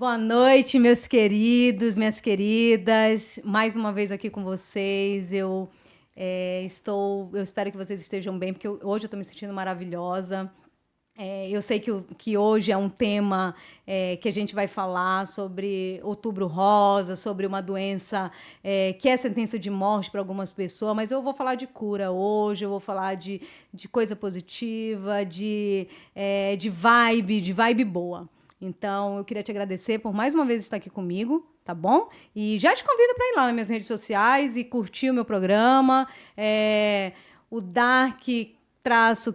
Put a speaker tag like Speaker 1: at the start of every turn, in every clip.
Speaker 1: Boa noite, meus queridos, minhas queridas. Mais uma vez aqui com vocês. Eu espero que vocês estejam bem, porque hoje eu estou me sentindo maravilhosa. Eu sei que hoje é um tema que a gente vai falar sobre Outubro Rosa, sobre uma doença que é sentença de morte para algumas pessoas, mas eu vou falar de cura hoje, eu vou falar de coisa positiva, de vibe boa. Então, eu queria te agradecer por mais uma vez estar aqui comigo, tá bom? E já te convido para ir lá nas minhas redes sociais e curtir o meu programa. O Dark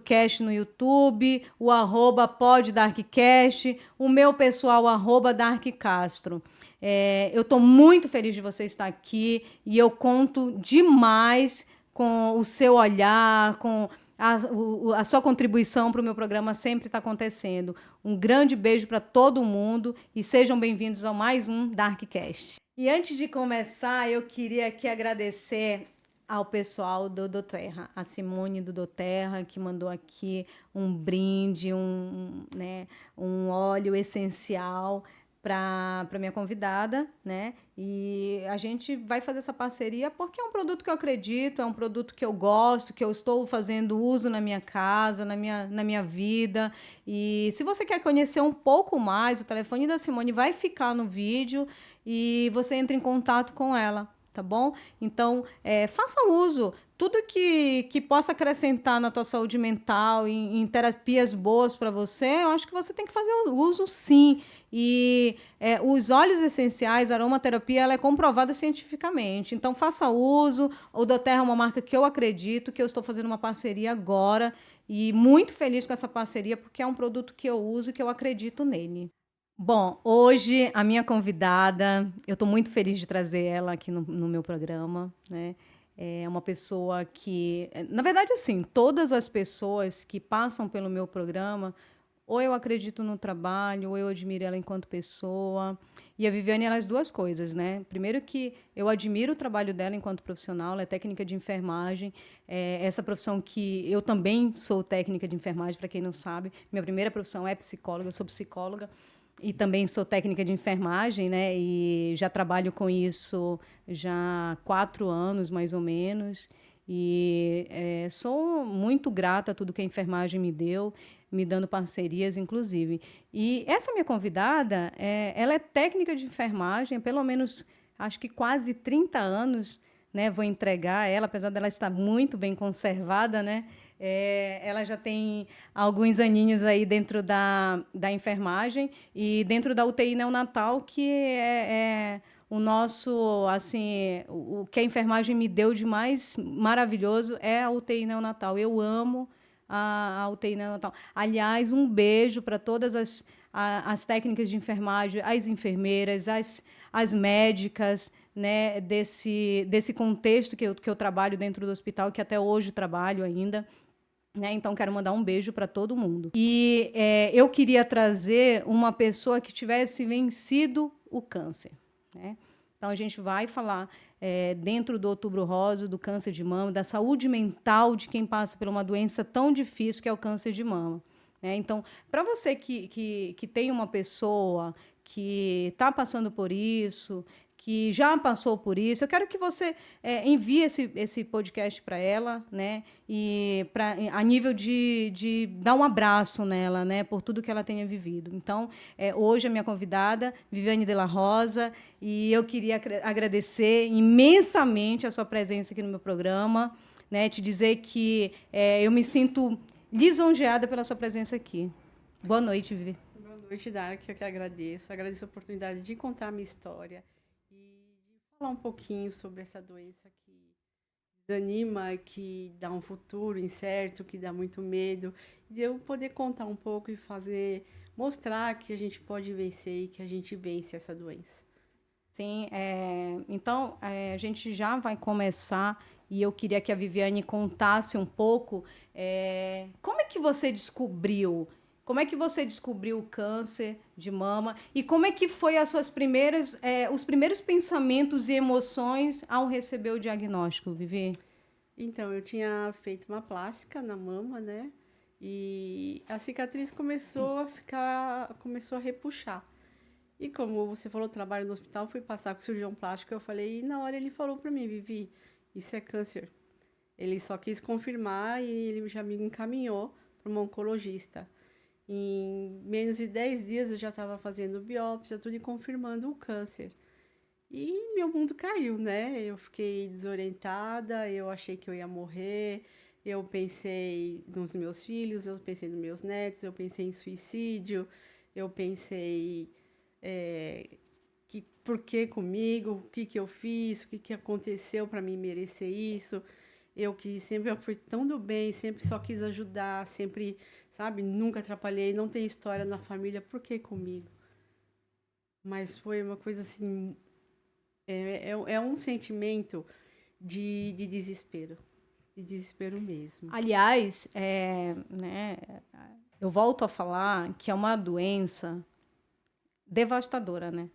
Speaker 1: Cast no YouTube, o @poddarkcast, o meu pessoal @darkcastro. Eu estou muito feliz de você estar aqui e eu conto demais com o seu olhar, com a sua contribuição para o meu programa sempre está acontecendo. Um grande beijo para todo mundo e sejam bem-vindos a mais um Darkcast. E antes de começar, eu queria aqui agradecer ao pessoal do Doterra, a Simone do Doterra, que mandou aqui um brinde, um óleo essencial para minha convidada, né? E a gente vai fazer essa parceria porque é um produto que eu acredito, é um produto que eu gosto, que eu estou fazendo uso na minha casa, na minha vida. E se você quer conhecer um pouco mais, o telefone da Simone vai ficar no vídeo e você entra em contato com ela, tá bom? Então, faça uso. Tudo que possa acrescentar na tua saúde mental, em terapias boas para você, eu acho que você tem que fazer o uso, sim. E os óleos essenciais, a aromaterapia, ela é comprovada cientificamente. Então, faça uso. O Doterra é uma marca que eu acredito, que eu estou fazendo uma parceria agora. E muito feliz com essa parceria, porque é um produto que eu uso e que eu acredito nele. Bom, hoje a minha convidada, eu estou muito feliz de trazer ela aqui no meu programa, né? É uma pessoa que, na verdade, assim, todas as pessoas que passam pelo meu programa, ou eu acredito no trabalho, ou eu admiro ela enquanto pessoa. E a Viviane, ela é as duas coisas, né? Primeiro que eu admiro o trabalho dela enquanto profissional, ela é técnica de enfermagem, essa profissão que eu também sou técnica de enfermagem, para quem não sabe. Minha primeira profissão é psicóloga, eu sou psicóloga. E também sou técnica de enfermagem, né? E já trabalho com isso já há 4 anos, mais ou menos. E sou muito grata a tudo que a enfermagem me deu, me dando parcerias, inclusive. E essa minha convidada, ela é técnica de enfermagem, há pelo menos, acho que quase 30 anos, né? Vou entregar ela, apesar dela estar muito bem conservada, né? Ela já tem alguns aninhos aí dentro da enfermagem e dentro da UTI neonatal, que é o nosso, assim, o que a enfermagem me deu de mais maravilhoso é a UTI neonatal. Eu amo a UTI neonatal. Aliás, um beijo para todas as técnicas de enfermagem, as enfermeiras, as médicas, né, desse contexto que eu trabalho dentro do hospital, que até hoje trabalho ainda. Né? Então, quero mandar um beijo para todo mundo. E eu queria trazer uma pessoa que tivesse vencido o câncer. Né? Então, a gente vai falar dentro do Outubro Rosa, do câncer de mama, da saúde mental de quem passa por uma doença tão difícil que é o câncer de mama. Né? Então, para você que tem uma pessoa que está passando por isso, que já passou por isso, eu quero que você envie esse podcast para ela, né? E a nível de dar um abraço nela, né? Por tudo que ela tenha vivido. Então, hoje a minha convidada, Viviane de la Rosa, e eu queria agradecer imensamente a sua presença aqui no meu programa, né? Te dizer que eu me sinto lisonjeada pela sua presença aqui. Boa noite, Vivi.
Speaker 2: Boa noite, Dark. Eu que agradeço. Agradeço a oportunidade de contar a minha história e de falar um pouquinho sobre essa doença que desanima, que dá um futuro incerto, que dá muito medo. E de eu poder contar um pouco e mostrar que a gente pode vencer e que a gente vence essa doença.
Speaker 1: Sim, então a gente já vai começar e eu queria que a Viviane contasse um pouco como é que você descobriu, como é que você descobriu o câncer de mama e como é que foi os primeiros pensamentos e emoções ao receber o diagnóstico, Vivi?
Speaker 2: Então, eu tinha feito uma plástica na mama, né? E a cicatriz começou a repuxar. E como você falou, trabalho no hospital, fui passar com o cirurgião plástico, eu falei, e na hora ele falou para mim, Vivi, isso é câncer. Ele só quis confirmar e ele já me encaminhou para uma oncologista. Em menos de 10 dias eu já estava fazendo biópsia, tudo e confirmando o câncer. E meu mundo caiu, né? Eu fiquei desorientada, eu achei que eu ia morrer, eu pensei nos meus filhos, eu pensei nos meus netos, eu pensei em suicídio, eu pensei que por que comigo, o que eu fiz, o que aconteceu para mim merecer isso. Eu que sempre fui tão do bem, sempre só quis ajudar, sempre, sabe, nunca atrapalhei, não tem história na família, por que comigo? Mas foi uma coisa assim, é um sentimento de desespero mesmo.
Speaker 1: Aliás, né, eu volto a falar que é uma doença devastadora, né?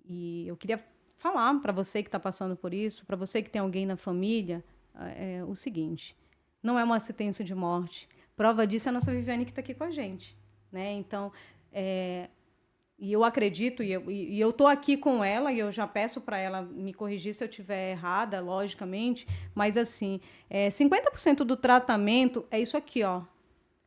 Speaker 1: E eu queria falar para você que está passando por isso, para você que tem alguém na família, o seguinte: não é uma sentença de morte. Prova disso é a nossa Viviane que está aqui com a gente, né? Então, e eu acredito, e eu estou aqui com ela, e eu já peço para ela me corrigir se eu estiver errada, logicamente, mas assim, 50% do tratamento é isso aqui, ó.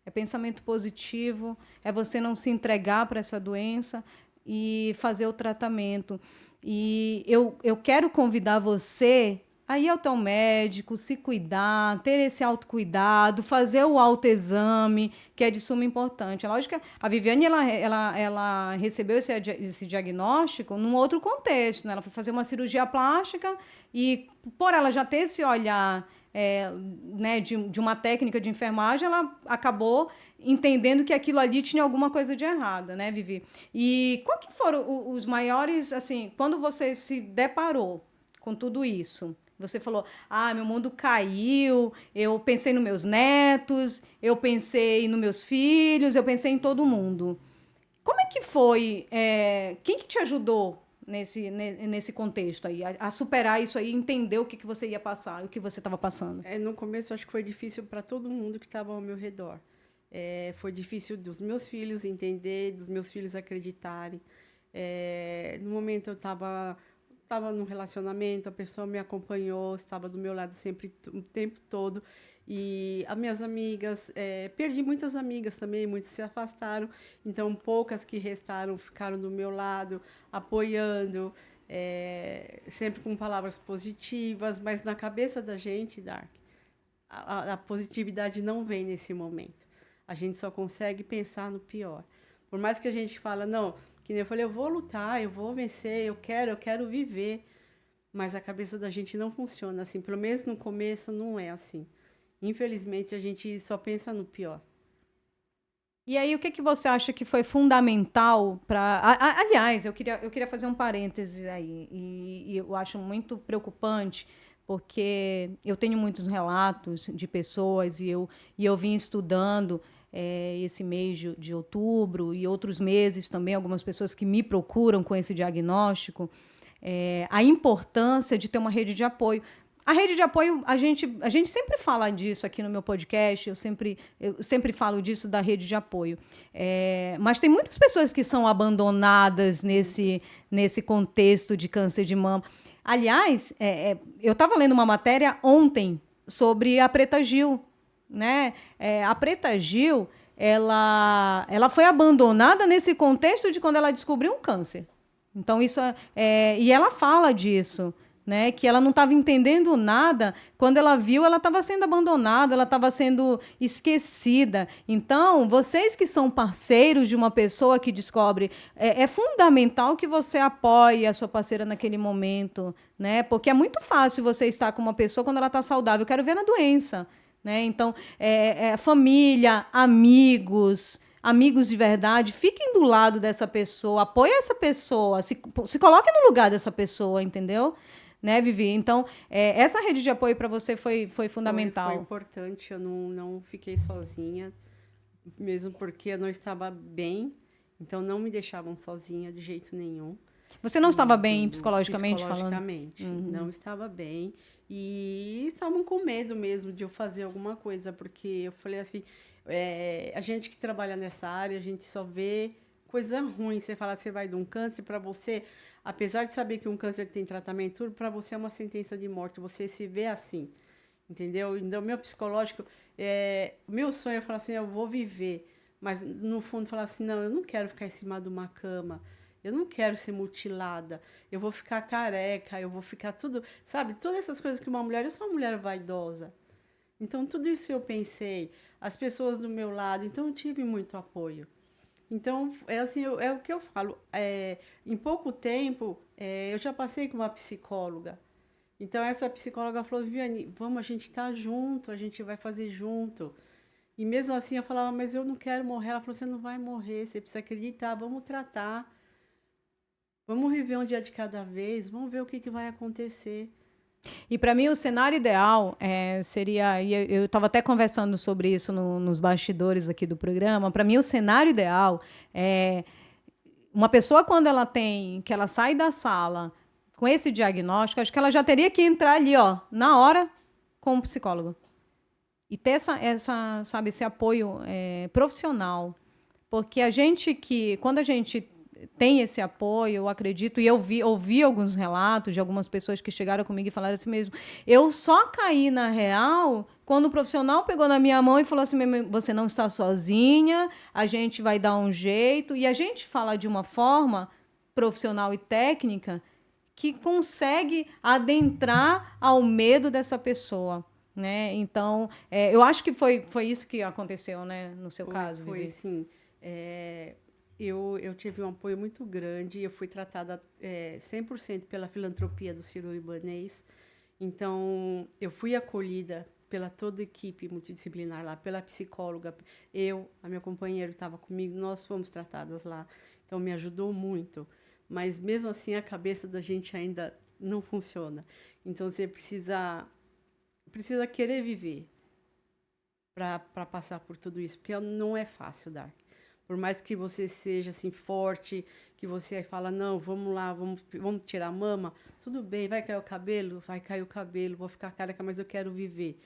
Speaker 1: É pensamento positivo, é você não se entregar para essa doença e fazer o tratamento. E eu quero convidar você a ir ao teu médico, se cuidar, ter esse autocuidado, fazer o autoexame, que é de suma importância. É lógico que a Viviane ela recebeu esse diagnóstico num outro contexto, né? Ela foi fazer uma cirurgia plástica e, por ela já ter esse olhar né, de uma técnica de enfermagem, ela acabou entendendo que aquilo ali tinha alguma coisa de errada, né, Vivi? E qual que foram os maiores, assim, quando você se deparou com tudo isso? Você falou, meu mundo caiu, eu pensei nos meus netos, eu pensei nos meus filhos, eu pensei em todo mundo. Como é que foi? Quem que te ajudou nesse contexto aí, a superar isso aí, entender o que você ia passar, o que você estava passando?
Speaker 2: No começo, acho que foi difícil para todo mundo que estava ao meu redor. Foi difícil dos meus filhos entender, dos meus filhos acreditarem. No momento, eu estava num relacionamento, a pessoa me acompanhou, estava do meu lado sempre, o tempo todo. E as minhas amigas, perdi muitas amigas também, muitas se afastaram, então poucas que restaram ficaram do meu lado, apoiando, sempre com palavras positivas, mas na cabeça da gente, Dark, a positividade não vem nesse momento. A gente só consegue pensar no pior. Por mais que a gente fala, não, que nem eu falei, eu vou lutar, eu vou vencer, eu quero viver, mas a cabeça da gente não funciona assim, pelo menos no começo não é assim. Infelizmente, a gente só pensa no pior.
Speaker 1: E aí, o que você acha que foi fundamental para... Aliás, eu queria fazer um parêntese aí, e eu acho muito preocupante, porque eu tenho muitos relatos de pessoas, e eu vim estudando esse mês de outubro, e outros meses também, algumas pessoas que me procuram com esse diagnóstico, a importância de ter uma rede de apoio. A rede de apoio, a gente sempre fala disso aqui no meu podcast, eu sempre falo disso da rede de apoio. Mas tem muitas pessoas que são abandonadas nesse contexto de câncer de mama. Aliás, eu estava lendo uma matéria ontem sobre a Preta Gil, né? A Preta Gil, ela foi abandonada nesse contexto de quando ela descobriu um câncer. Então, isso e ela fala disso, né, que ela não estava entendendo nada. Quando ela viu, ela estava sendo abandonada, ela estava sendo esquecida. Então, vocês que são parceiros de uma pessoa que descobre, é fundamental que você apoie a sua parceira naquele momento, né? Porque é muito fácil você estar com uma pessoa quando ela está saudável. Eu quero ver na doença, né? Então, família, amigos de verdade, fiquem do lado dessa pessoa, apoiem essa pessoa, se coloquem no lugar dessa pessoa, entendeu? Né, Vivi? Então, essa rede de apoio para você foi fundamental.
Speaker 2: Foi importante, eu não fiquei sozinha, mesmo porque eu não estava bem, então não me deixavam sozinha de jeito nenhum.
Speaker 1: Você não estava bem psicologicamente falando?
Speaker 2: Psicologicamente, não estava bem. E estavam com medo mesmo de eu fazer alguma coisa, porque eu falei assim, a gente que trabalha nessa área, a gente só vê coisa ruim. Você fala que você vai de um câncer, para você, apesar de saber que um câncer tem tratamento, tudo, para você é uma sentença de morte. Você se vê assim, entendeu? Então, meu psicológico, meu sonho é falar assim, eu vou viver. Mas, no fundo, falar assim, não, eu não quero ficar em cima de uma cama. Eu não quero ser mutilada. Eu vou ficar careca, eu vou ficar tudo... Sabe, todas essas coisas que uma mulher... Eu sou uma mulher vaidosa. Então, tudo isso eu pensei. As pessoas do meu lado. Então, eu tive muito apoio. Então, é assim, é o que eu falo. Em pouco tempo, eu já passei com uma psicóloga. Então, essa psicóloga falou, Viviane, vamos, a gente tá junto, a gente vai fazer junto. E mesmo assim, eu falava, mas eu não quero morrer. Ela falou, você não vai morrer, você precisa acreditar, vamos tratar. Vamos viver um dia de cada vez, vamos ver o que vai acontecer.
Speaker 1: E para mim o cenário ideal seria, e eu estava até conversando sobre isso nos bastidores aqui do programa, para mim o cenário ideal é uma pessoa quando que ela sai da sala com esse diagnóstico, acho que ela já teria que entrar ali, ó, na hora com um psicólogo. E ter sabe, esse apoio profissional. Porque quando a gente tem esse apoio, eu acredito, e eu ouvi alguns relatos de algumas pessoas que chegaram comigo e falaram assim mesmo, eu só caí na real quando o profissional pegou na minha mão e falou assim, você não está sozinha, a gente vai dar um jeito, e a gente fala de uma forma profissional e técnica que consegue adentrar ao medo dessa pessoa. Né? Então, eu acho que foi isso que aconteceu, né, no seu caso, Vivi.
Speaker 2: Foi, sim. Eu tive um apoio muito grande, eu fui tratada 100% pela filantropia do Sírio-Libanês. Então, eu fui acolhida pela toda a equipe multidisciplinar lá, pela psicóloga. A minha companheira estava comigo, nós fomos tratadas lá. Então, me ajudou muito. Mas, mesmo assim, a cabeça da gente ainda não funciona. Então, você precisa querer viver para passar por tudo isso, porque não é fácil, Dark. Por mais que você seja assim forte, que você fala, não, vamos lá, vamos tirar a mama, tudo bem, vai cair o cabelo, vou ficar careca, mas eu quero viver.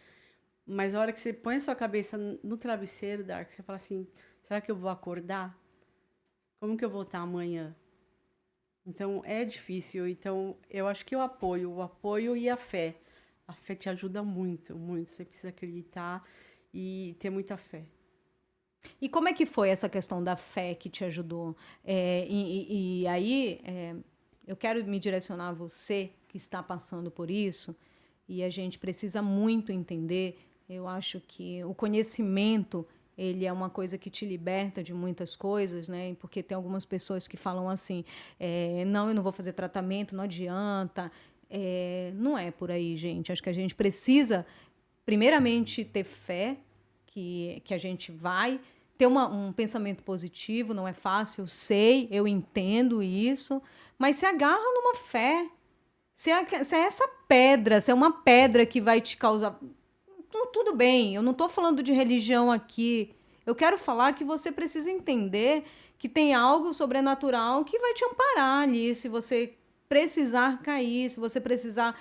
Speaker 2: Mas a hora que você põe a sua cabeça no travesseiro, Dark, você fala assim, será que eu vou acordar? Como que eu vou estar amanhã? Então, é difícil. Então, eu acho que o apoio e a fé. A fé te ajuda muito, muito. Você precisa acreditar e ter muita fé.
Speaker 1: E como é que foi essa questão da fé que te ajudou? E aí, eu quero me direcionar a você que está passando por isso, e a gente precisa muito entender, eu acho que o conhecimento, ele é uma coisa que te liberta de muitas coisas, né? Porque tem algumas pessoas que falam assim, não, eu não vou fazer tratamento, não adianta. Não é por aí, gente. Acho que a gente precisa, primeiramente, ter fé que a gente vai ter um pensamento positivo, não é fácil, eu sei, eu entendo isso, mas se agarra numa fé. Se é essa pedra, se é uma pedra que vai te causar... Tudo bem, eu não estou falando de religião aqui. Eu quero falar que você precisa entender que tem algo sobrenatural que vai te amparar ali, se você precisar cair, se você precisar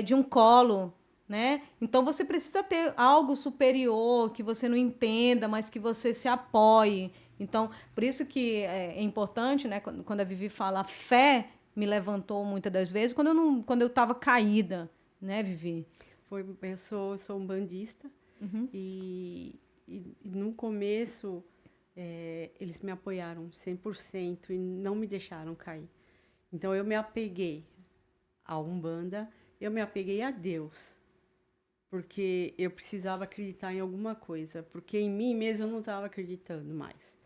Speaker 1: de um colo, né? Então você precisa ter algo superior que você não entenda, mas que você se apoie. Então, por isso que é importante, né? Quando a Vivi fala, a fé me levantou muitas das vezes quando eu estava caída, né, Vivi?
Speaker 2: Eu sou umbandista.
Speaker 1: Uhum.
Speaker 2: E no começo eles me apoiaram 100% e não me deixaram cair. Então eu me apeguei à Umbanda, eu me apeguei a Deus. Porque eu precisava acreditar em alguma coisa, porque em mim mesmo eu não estava acreditando mais.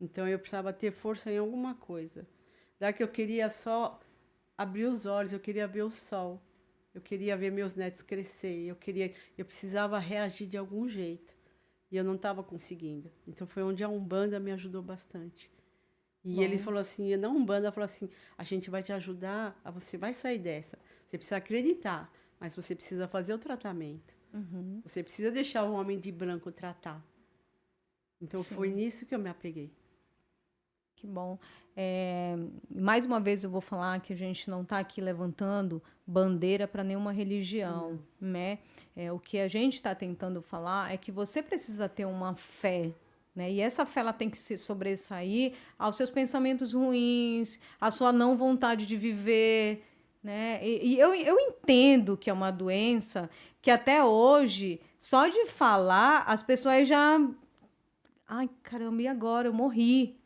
Speaker 2: Então eu precisava ter força em alguma coisa. Daí que eu queria só abrir os olhos, eu queria ver o sol. Eu queria ver meus netos crescer, eu precisava reagir de algum jeito. E eu não estava conseguindo. Então foi onde a Umbanda me ajudou bastante. E ele falou assim, na Umbanda falou assim, a gente vai te ajudar, você vai sair dessa. Você precisa acreditar, mas você precisa fazer o tratamento.
Speaker 1: Uhum.
Speaker 2: Você precisa deixar o homem de branco tratar. Então
Speaker 1: Sim.
Speaker 2: foi nisso que eu me apeguei.
Speaker 1: Que bom. Mais uma vez eu vou falar que a gente não está aqui levantando bandeira para nenhuma religião, né? O que a gente está tentando falar é que você precisa ter uma fé, né? E essa fé ela tem que se sobressair aos seus pensamentos ruins, à sua não vontade de viver, né? E eu entendo que é uma doença que até hoje, só de falar, as pessoas já... Ai, caramba, e agora? Eu morri.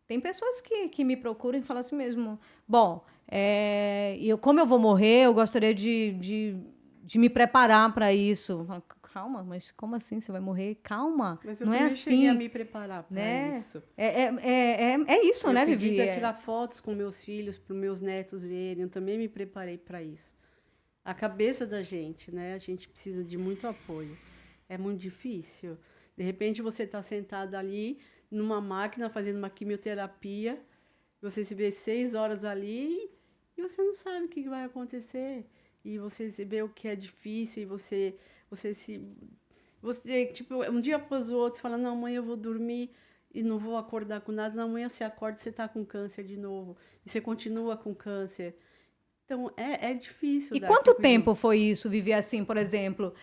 Speaker 1: Tem pessoas que me procuram e falam assim mesmo, bom, como eu vou morrer, eu gostaria de me preparar para isso. Eu falo, calma, mas como assim você vai morrer? Calma,
Speaker 2: Mas eu
Speaker 1: não é
Speaker 2: também cheguei a
Speaker 1: assim,
Speaker 2: me preparar para
Speaker 1: né?
Speaker 2: isso.
Speaker 1: É isso,
Speaker 2: Eu
Speaker 1: né,
Speaker 2: pedi
Speaker 1: Vivi?
Speaker 2: para tirar fotos com meus filhos, para os meus netos verem. Eu também me preparei para isso. A cabeça da gente, né? A gente precisa de muito apoio. É muito difícil. De repente você está sentado ali numa máquina fazendo uma quimioterapia, você se vê 6 horas ali e você não sabe o que vai acontecer. E você se vê o que é difícil e você, tipo, um dia após o outro, você fala, não, amanhã eu vou dormir e não vou acordar com nada. Na manhã você acorda e você está com câncer de novo. E você continua com câncer. Então, é difícil
Speaker 1: E
Speaker 2: dar
Speaker 1: quanto
Speaker 2: tipo de...
Speaker 1: tempo foi isso, Vivi? Assim, por exemplo,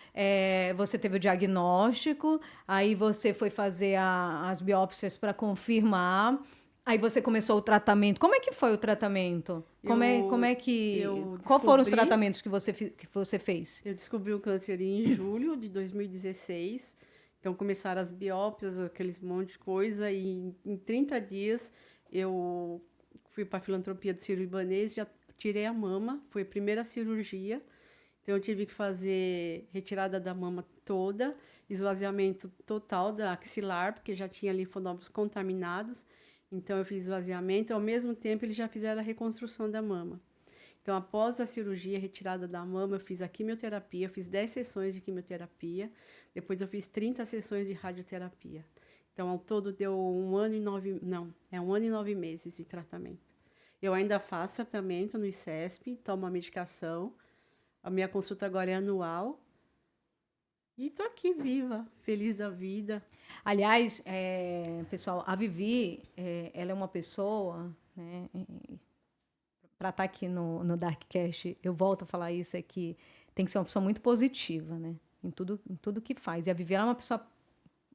Speaker 1: você teve o diagnóstico, aí você foi fazer as biópsias para confirmar, aí você começou o tratamento. Como é que foi o tratamento?
Speaker 2: Eu
Speaker 1: Qual foram os
Speaker 2: descobri,
Speaker 1: tratamentos que você fez?
Speaker 2: eu descobri o câncer em julho de 2016. Então começaram as biópsias, aqueles monte de coisa, e em 30 dias eu fui para a filantropia do Sírio-Libanês, já tirei a mama, foi a primeira cirurgia. Então eu tive que fazer retirada da mama toda, esvaziamento total da axilar, porque já tinha linfonodos contaminados. Então eu fiz esvaziamento, ao mesmo tempo eles já fizeram a reconstrução da mama. Então, após a cirurgia, retirada da mama, eu fiz a quimioterapia, eu fiz 10 sessões de quimioterapia, depois eu fiz 30 sessões de radioterapia. Então, ao todo deu 1 ano e 9 meses de tratamento. Eu ainda faço tratamento no ICESP, tomo a medicação, a minha consulta agora é anual, e estou aqui viva, feliz da vida.
Speaker 1: Aliás, pessoal, a Vivi, ela é uma pessoa, né, para estar aqui no Darkcast, eu volto a falar isso, é que tem que ser uma pessoa muito positiva, né? Em tudo que faz. E a Vivi ela é uma pessoa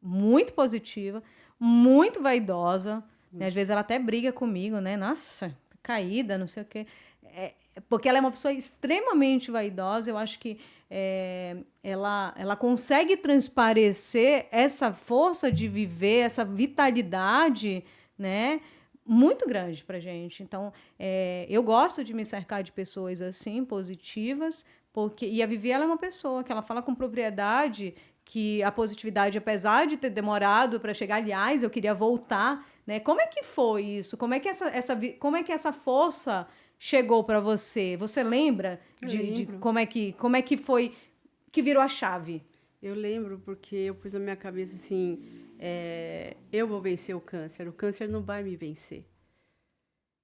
Speaker 1: muito positiva, muito vaidosa, né? Às vezes ela até briga comigo, né? Nossa, caída, não sei o quê. Porque ela é uma pessoa extremamente vaidosa, eu acho que ela consegue transparecer essa força de viver, essa vitalidade, né? Muito grande pra gente. Então, eu gosto de me cercar de pessoas assim, positivas, e a Vivi ela é uma pessoa que ela fala com propriedade que a positividade, apesar de ter demorado para chegar, aliás, eu queria voltar, né? Como é que foi isso? Como é que essa força chegou para você? Você lembra
Speaker 2: Eu
Speaker 1: de
Speaker 2: lembro.
Speaker 1: como é que foi que virou a chave?
Speaker 2: Eu lembro porque eu pus na minha cabeça assim, eu vou vencer o câncer não vai me vencer.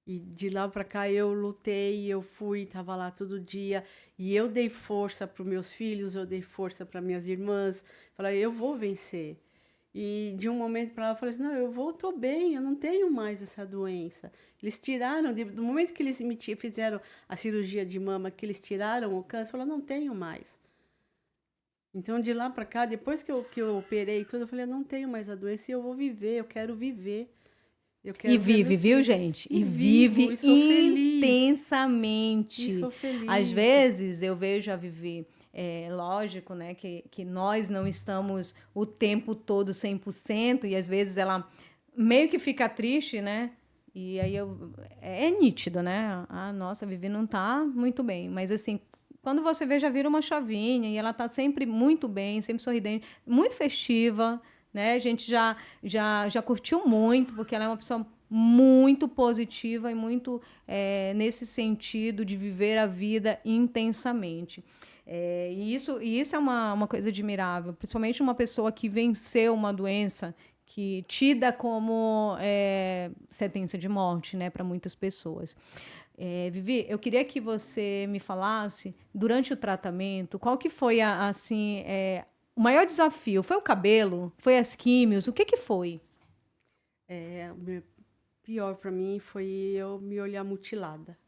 Speaker 2: E de lá para cá eu lutei, eu fui, tava lá todo dia, e eu dei força para os meus filhos, eu dei força para minhas irmãs, falei, eu vou vencer. E de um momento para lá eu falei assim, não, tô bem, eu não tenho mais essa doença. Eles tiraram, do momento que eles fizeram a cirurgia de mama, que eles tiraram o câncer, eu falei, não tenho mais. Então, de lá para cá, depois que eu operei tudo, eu falei, eu não tenho mais a doença e eu vou viver, eu quero viver. Eu
Speaker 1: E
Speaker 2: quero ver
Speaker 1: vive,
Speaker 2: meus
Speaker 1: viu,
Speaker 2: filhos.
Speaker 1: gente?
Speaker 2: E
Speaker 1: E
Speaker 2: vivo,
Speaker 1: vive
Speaker 2: e sou feliz. E
Speaker 1: intensamente.
Speaker 2: sou
Speaker 1: Às
Speaker 2: feliz.
Speaker 1: vezes eu vejo a Vivi, lógico, né, que nós não estamos o tempo todo 100% e às vezes ela meio que fica triste, né? E aí é nítido, né? Ah, nossa, a Vivi não tá muito bem. Mas assim, quando você vê, já vira uma chavinha e ela tá sempre muito bem, sempre sorridente, muito festiva, né? A gente já curtiu muito, porque ela é uma pessoa muito positiva e muito nesse sentido de viver a vida intensamente. E isso é uma coisa admirável, principalmente uma pessoa que venceu uma doença que tida como sentença de morte, né, para muitas pessoas. Vivi, eu queria que você me falasse, durante o tratamento, qual que foi o maior desafio? Foi o cabelo? Foi as químios? O que foi?
Speaker 2: O pior para mim foi eu me olhar mutilada,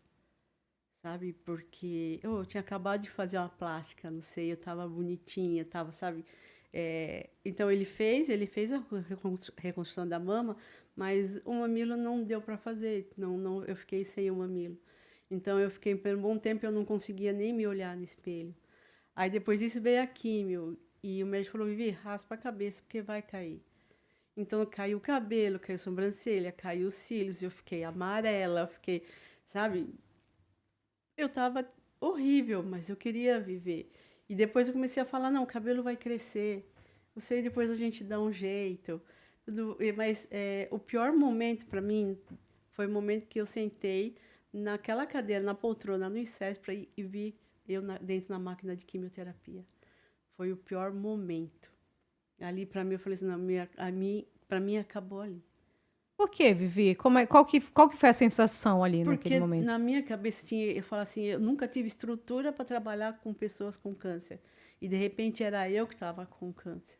Speaker 2: sabe? Porque eu tinha acabado de fazer uma plástica, não sei, eu tava bonitinha, tava, sabe? Então ele fez a reconstrução da mama, mas o mamilo não deu para fazer, não, eu fiquei sem o mamilo. Então eu fiquei por um bom tempo, eu não conseguia nem me olhar no espelho. Aí depois disso veio a químio, e o médico falou, Vivi, raspa a cabeça porque vai cair. Então caiu o cabelo, caiu a sobrancelha, caiu os cílios, eu fiquei amarela, eu fiquei, sabe? Eu tava horrível, mas eu queria viver. E depois eu comecei a falar, não, o cabelo vai crescer. Eu sei, depois a gente dá um jeito. Mas o pior momento para mim foi o momento que eu sentei naquela cadeira, na poltrona, no ICESP, e vi eu dentro da máquina de quimioterapia. Foi o pior momento. Ali, para mim, eu falei assim, não, para mim acabou ali.
Speaker 1: Por quê, Vivi? Qual que foi a sensação ali naquele
Speaker 2: Porque
Speaker 1: momento?
Speaker 2: na minha cabeça eu falo assim, eu nunca tive estrutura para trabalhar com pessoas com câncer. E de repente era eu que estava com câncer.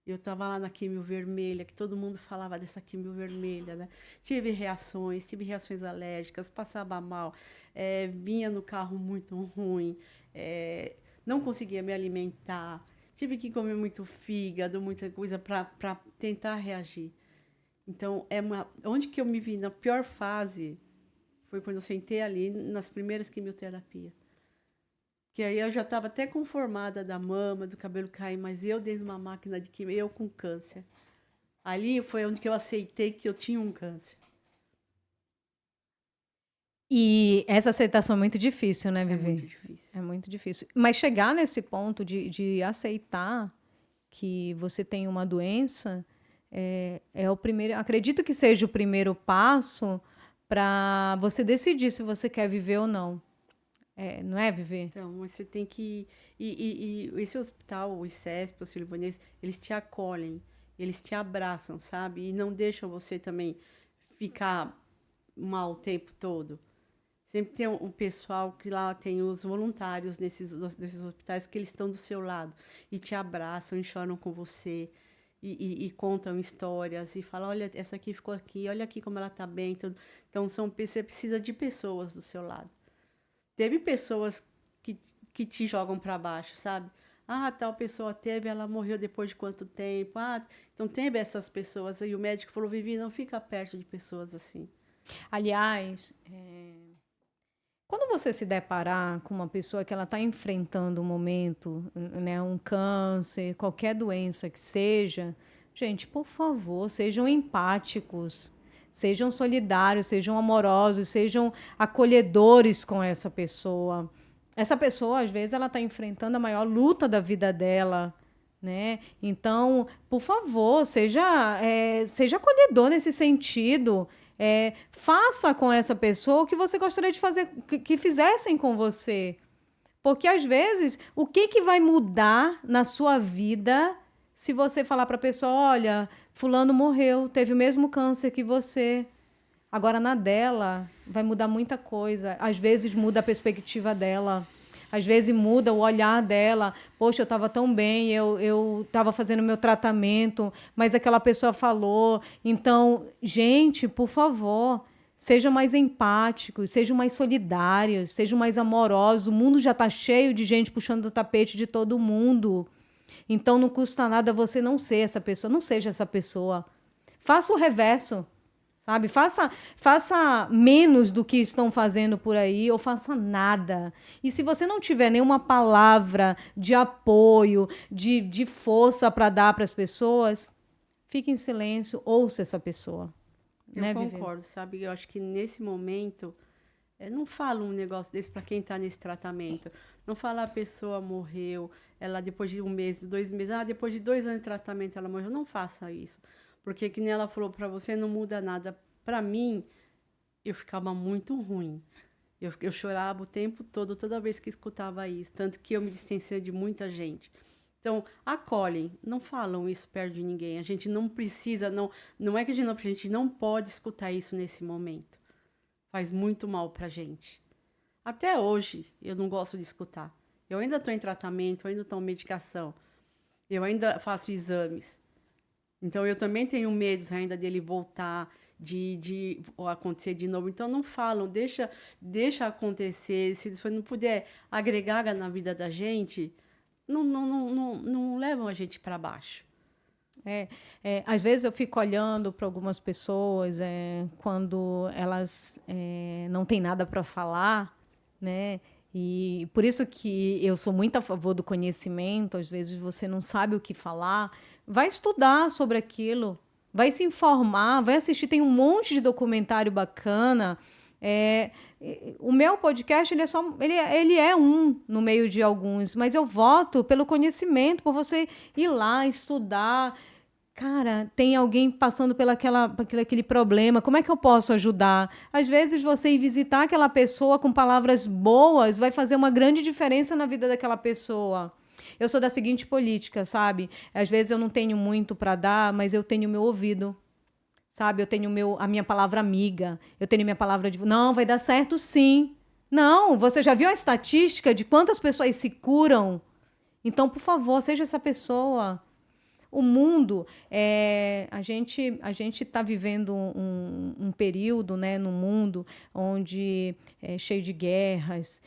Speaker 2: Eu estava lá na quimio vermelha, que todo mundo falava dessa quimio vermelha, né? Tive reações alérgicas, passava mal, vinha no carro muito ruim, não conseguia me alimentar, tive que comer muito fígado, muita coisa para tentar reagir. Então, onde que eu me vi na pior fase foi quando eu sentei ali nas primeiras quimioterapias. Que aí eu já estava até conformada da mama, do cabelo cair, mas eu dentro de uma máquina de quimio, eu com câncer. Ali foi onde que eu aceitei que eu tinha um câncer.
Speaker 1: E essa aceitação é muito difícil, né, Vivi?
Speaker 2: É muito difícil.
Speaker 1: É muito difícil. Mas chegar nesse ponto de aceitar que você tem uma doença é o primeiro. Acredito que seja o primeiro passo para você decidir se você quer viver ou não. Não é, Vivi?
Speaker 2: Então, você tem que. E esse hospital, o ICESP, o Sírio-Libanês, eles te acolhem, eles te abraçam, sabe? E não deixam você também ficar mal o tempo todo. Sempre tem um pessoal que lá tem os voluntários desses hospitais que eles estão do seu lado e te abraçam e choram com você e contam histórias e falam, olha, essa aqui ficou aqui, olha aqui como ela está bem. Tudo. Então, você precisa de pessoas do seu lado. Teve pessoas que te jogam para baixo, sabe? Ah, tal pessoa teve, ela morreu depois de quanto tempo? Ah, então teve essas pessoas. E o médico falou, Vivi, não fica perto de pessoas assim.
Speaker 1: Aliás, quando você se deparar com uma pessoa que ela está enfrentando um momento, né, um câncer, qualquer doença que seja, gente, por favor, sejam empáticos, sejam solidários, sejam amorosos, sejam acolhedores com essa pessoa. Essa pessoa, às vezes, ela está enfrentando a maior luta da vida dela, né? Então, por favor, seja acolhedor nesse sentido. Faça com essa pessoa o que você gostaria de fazer, que fizessem com você. Porque, às vezes, o que vai mudar na sua vida se você falar para a pessoa, olha, fulano morreu, teve o mesmo câncer que você. Agora, na dela, vai mudar muita coisa. Às vezes, muda a perspectiva dela. Às vezes, muda o olhar dela. Poxa, eu estava tão bem, eu estava fazendo meu tratamento, mas aquela pessoa falou. Então, gente, por favor, sejam mais empáticos, sejam mais solidários, sejam mais amorosos. O mundo já está cheio de gente puxando o tapete de todo mundo. Então, não custa nada você não ser essa pessoa. Não seja essa pessoa. Faça o reverso. Sabe? Faça menos do que estão fazendo por aí ou faça nada. E se você não tiver nenhuma palavra de apoio, de força para dar para as pessoas, fique em silêncio, ouça essa pessoa.
Speaker 2: Eu concordo, sabe? Eu acho que nesse momento, não fala um negócio desse para quem está nesse tratamento. Não fala a pessoa morreu, ela depois de 1 mês, 2 meses, depois de 2 anos de tratamento ela morreu. Não faça isso. Porque, que nem ela falou, para você não muda nada. Para mim, eu ficava muito ruim. Eu chorava o tempo todo, toda vez que escutava isso. Tanto que eu me distanciei de muita gente. Então, acolhem, não falam isso perto de ninguém. A gente não precisa, não é que a gente não pode escutar isso nesse momento. Faz muito mal pra gente. Até hoje, eu não gosto de escutar. Eu ainda estou em tratamento, eu ainda estou em medicação. Eu ainda faço exames. Então, eu também tenho medo ainda dele voltar, de acontecer de novo. Então, não falam, deixa acontecer. Se você não puder agregar na vida da gente, não levam a gente para baixo.
Speaker 1: Às vezes eu fico olhando para algumas pessoas quando elas não têm nada para falar, né? E por isso que eu sou muito a favor do conhecimento. Às vezes você não sabe o que falar, vai estudar sobre aquilo, vai se informar, vai assistir. Tem um monte de documentário bacana. O meu podcast ele é um no meio de alguns, mas eu voto pelo conhecimento, por você ir lá estudar. Cara, tem alguém passando por aquele problema, como é que eu posso ajudar? Às vezes você ir visitar aquela pessoa com palavras boas vai fazer uma grande diferença na vida daquela pessoa. Eu sou da seguinte política, sabe? Às vezes eu não tenho muito para dar, mas eu tenho meu ouvido, sabe? Eu tenho a minha palavra amiga, eu tenho minha palavra de... Não, vai dar certo sim. Não, você já viu a estatística de quantas pessoas se curam? Então, por favor, seja essa pessoa. O mundo, a gente está vivendo um período, né, no mundo onde é cheio de guerras,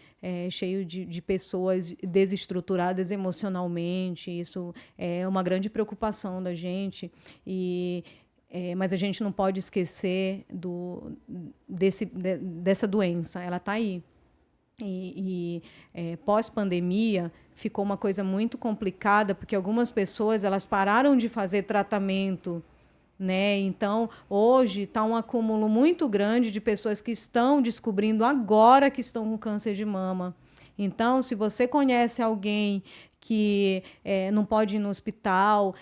Speaker 1: cheio de pessoas desestruturadas emocionalmente. Isso é uma grande preocupação da gente. Mas a gente não pode esquecer dessa doença. Ela está aí. Pós-pandemia ficou uma coisa muito complicada, porque algumas pessoas elas pararam de fazer tratamento, né? Então, hoje está um acúmulo muito grande de pessoas que estão descobrindo agora que estão com câncer de mama. Então, se você conhece alguém que não pode ir no hospital,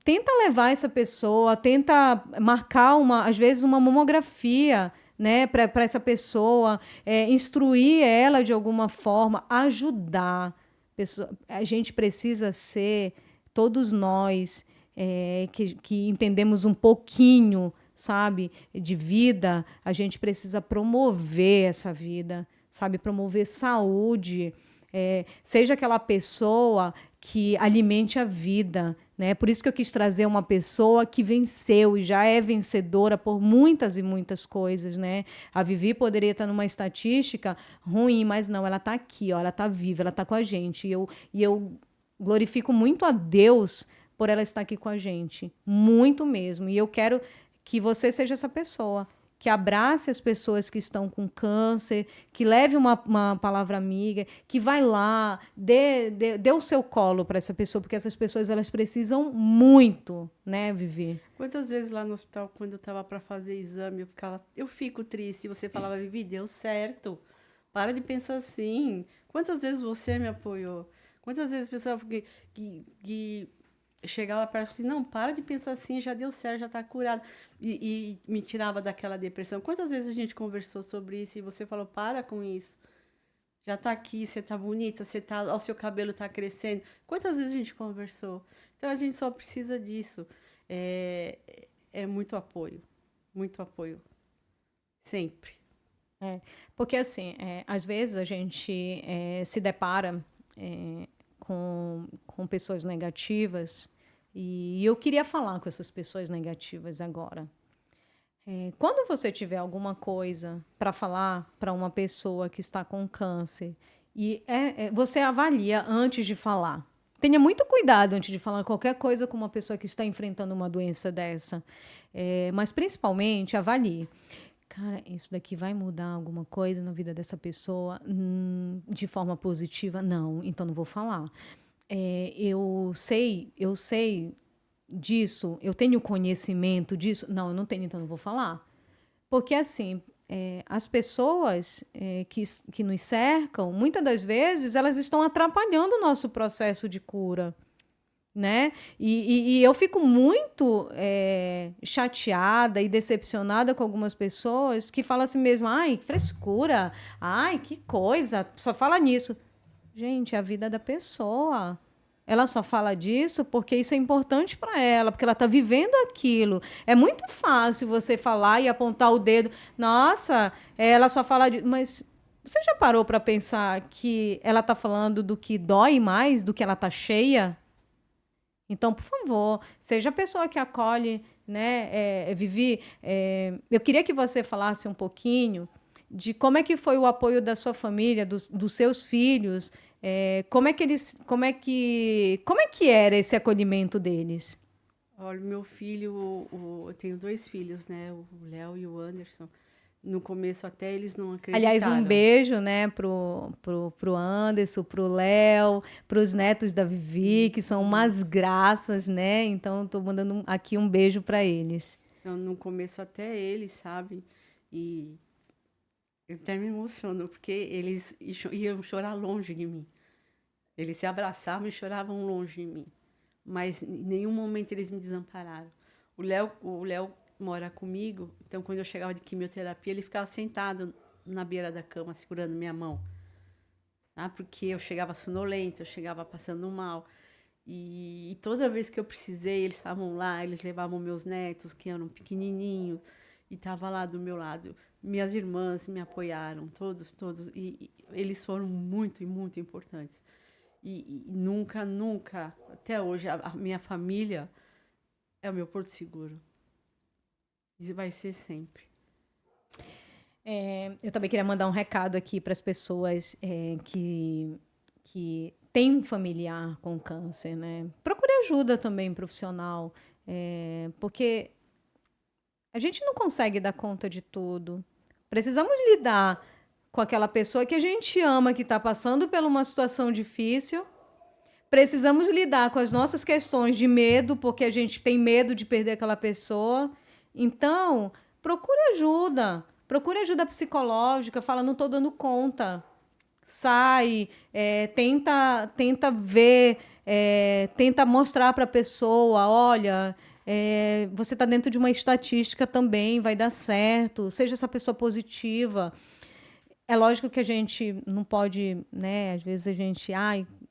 Speaker 1: tenta levar essa pessoa, tenta marcar, às vezes, uma mamografia, né, para essa pessoa, instruir ela de alguma forma, ajudar. A gente precisa ser, todos nós que entendemos um pouquinho, sabe, de vida, a gente precisa promover essa vida, sabe, promover saúde, seja aquela pessoa que alimente a vida, né? Por isso que eu quis trazer uma pessoa que venceu e já é vencedora por muitas e muitas coisas, né? A Vivi poderia estar numa estatística ruim, mas não, ela está aqui, ó, ela está viva, ela está com a gente. E eu glorifico muito a Deus por ela estar aqui com a gente, muito mesmo. E eu quero que você seja essa pessoa, que abrace as pessoas que estão com câncer, que leve uma palavra amiga, que vai lá, dê o seu colo para essa pessoa, porque essas pessoas elas precisam muito, né, Vivi?
Speaker 2: Quantas vezes lá no hospital, quando eu estava para fazer exame, eu fico triste, e você falava, Vivi, deu certo, para de pensar assim. Quantas vezes você me apoiou? Quantas vezes a pessoa que chegava perto e assim, não, para de pensar assim, já deu certo, já está curado. E me tirava daquela depressão. Quantas vezes a gente conversou sobre isso e você falou, para com isso. Já está aqui, você está bonita, o seu cabelo está crescendo. Quantas vezes a gente conversou? Então, a gente só precisa disso. É muito apoio. Muito apoio. Sempre.
Speaker 1: Porque, assim, às vezes a gente se depara com pessoas negativas. E eu queria falar com essas pessoas negativas agora. Quando você tiver alguma coisa para falar para uma pessoa que está com câncer, você avalia antes de falar. Tenha muito cuidado antes de falar qualquer coisa com uma pessoa que está enfrentando uma doença dessa. Mas, principalmente, avalie. Cara, isso daqui vai mudar alguma coisa na vida dessa pessoa de forma positiva? Não, então não vou falar. Eu sei disso, eu tenho conhecimento disso. Não, eu não tenho, então não vou falar. Porque, assim, as pessoas que nos cercam, muitas das vezes, elas estão atrapalhando o nosso processo de cura, né? E eu fico muito chateada e decepcionada com algumas pessoas que falam assim mesmo, ai, frescura, ai, que coisa, só fala nisso. Gente, é a vida da pessoa. Ela só fala disso porque isso é importante para ela, porque ela está vivendo aquilo. É muito fácil você falar e apontar o dedo. Nossa, ela só fala disso. Mas você já parou para pensar que ela está falando do que dói mais, do que ela está cheia? Então, por favor, seja a pessoa que acolhe, né, Vivi? Eu queria que você falasse um pouquinho de como é que foi o apoio da sua família, dos seus filhos, Como é que era esse acolhimento deles?
Speaker 2: Olha, meu filho, eu tenho 2 filhos, né? O Léo e o Anderson. No começo até eles não
Speaker 1: Aliás, um
Speaker 2: acreditaram.
Speaker 1: beijo, né, pro Anderson, pro Léo, pros netos da Vivi, que são umas graças, né? Então, eu tô mandando aqui um beijo para eles.
Speaker 2: Então, no começo até eles, sabe? E eu até me emociono, porque eles iam chorar longe de mim. Eles se abraçavam e choravam longe de mim. Mas em nenhum momento eles me desampararam. O Léo mora comigo, então quando eu chegava de quimioterapia, ele ficava sentado na beira da cama, segurando minha mão. Sabe? Porque eu chegava sonolenta, eu chegava passando mal. E toda vez que eu precisei, eles estavam lá, eles levavam meus netos, que eram pequenininhos, e estavam lá do meu lado. Minhas irmãs me apoiaram, todos, todos. E eles foram muito, muito importantes. E nunca, nunca, até hoje, a minha família é o meu porto seguro. E vai ser sempre.
Speaker 1: Eu também queria mandar um recado aqui para as pessoas que têm um familiar com câncer, né? Procure ajuda também profissional, porque a gente não consegue dar conta de tudo. Precisamos lidar com aquela pessoa que a gente ama, que está passando por uma situação difícil. Precisamos lidar com as nossas questões de medo, porque a gente tem medo de perder aquela pessoa. Então, procure ajuda. Procure ajuda psicológica. Fala, não estou dando conta. Sai, tenta ver, tenta mostrar para a pessoa, olha, você está dentro de uma estatística também, vai dar certo. Seja essa pessoa positiva. É lógico que a gente não pode, né? Às vezes a gente,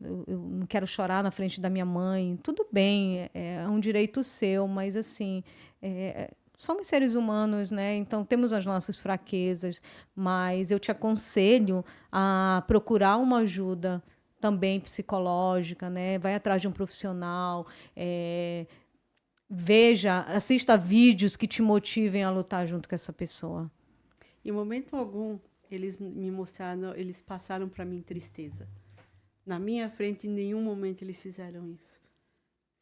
Speaker 1: eu não quero chorar na frente da minha mãe. Tudo bem, é um direito seu, mas assim, somos seres humanos, né? Então temos as nossas fraquezas, mas eu te aconselho a procurar uma ajuda também psicológica, né? Vai atrás de um profissional, veja, assista vídeos que te motivem a lutar junto com essa pessoa.
Speaker 2: Em momento algum, eles me mostraram, eles passaram para mim tristeza. Na minha frente, em nenhum momento eles fizeram isso.